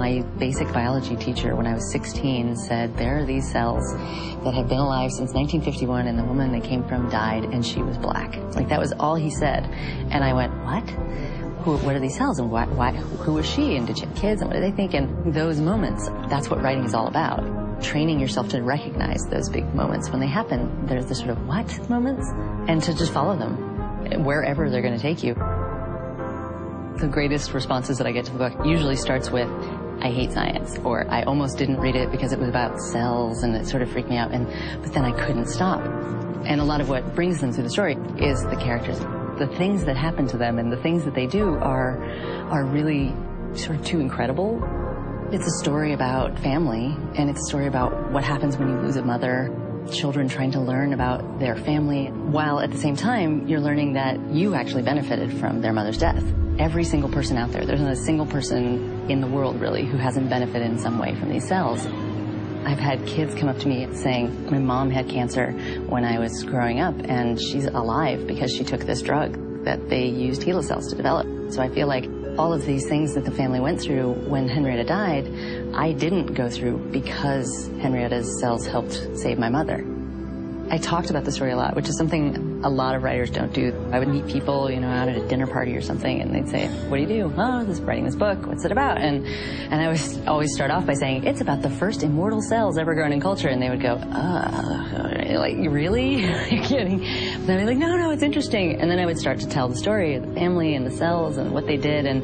My basic biology teacher, when I was 16, said, there are these cells that have been alive since 1951, and the woman they came from died, and she was black. Like, that was all he said. And I went, what? What are these cells, and who was she, and did she have kids, and what did they think? And those moments, that's what writing is all about. Training yourself to recognize those big moments when they happen. There's the sort of what moments, and to just follow them wherever they're going to take you. The greatest responses that I get to the book usually starts with, I hate science, or I almost didn't read it because it was about cells and it sort of freaked me out, but then I couldn't stop. And a lot of what brings them through the story is the characters. The things that happen to them and the things that they do are really sort of too incredible. It's a story about family, and it's a story about what happens when you lose a mother, children trying to learn about their family, while at the same time you're learning that you actually benefited from their mother's death. Every single person out there's not a single person in the world, really, who hasn't benefited in some way from these cells. I've had kids come up to me saying, my mom had cancer when I was growing up, and she's alive because she took this drug that they used HeLa cells to develop. So I feel like all of these things that the family went through when Henrietta died, I didn't go through because Henrietta's cells helped save my mother. I talked about the story a lot, which is something a lot of writers don't do. I would meet people, out at a dinner party or something, and they'd say, what do you do? Oh, writing this book. What's it about? And I would always start off by saying, it's about the first immortal cells ever grown in culture. And they would go, like, really? You're kidding? And I'd be like, no, it's interesting. And then I would start to tell the story of the family and the cells and what they did. And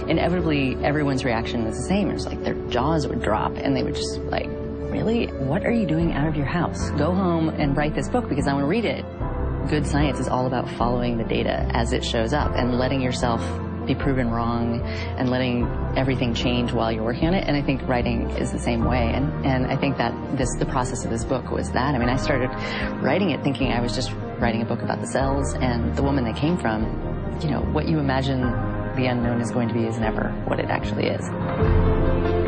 inevitably, everyone's reaction was the same. It was like their jaws would drop, and they would just like, really? What are you doing out of your house? Go home and write this book because I want to read it. Good science is all about following the data as it shows up and letting yourself be proven wrong and letting everything change while you're working on it. And I think writing is the same way. And I think that the process of this book was that. I mean, I started writing it thinking I was just writing a book about the cells and the woman they came from. What you imagine the unknown is going to be is never what it actually is.